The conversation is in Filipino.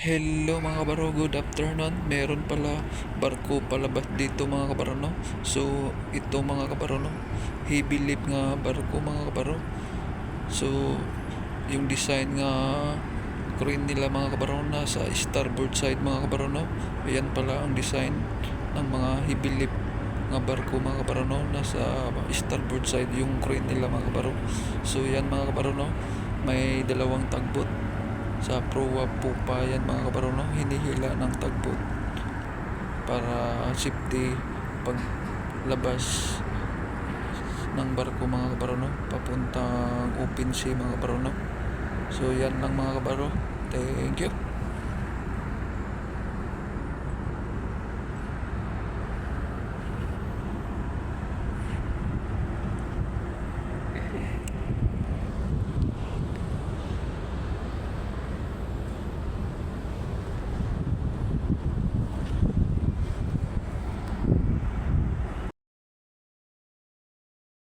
Hello mga kabaro, good afternoon. Meron pala barko palabas dito mga kabaro, no? So ito mga kabaro, no? Heavy lift nga barko mga kabaro. So yung design nga crane nila mga kabaro nasa starboard side mga kabaro, no? Ayan pala ang design ng mga heavy lift nga barko mga kabaro, no? Nasa starboard side yung crane nila mga kabaro. So yan mga kabaro, no? May dalawang tagbot sa proa pupa yan mga kabaro, no? Hinihila ng tagbot para safety pag labas ng barko mga kabaro, no? Papuntang open sea mga kabaro, no? So yan lang mga kabaro, thank you.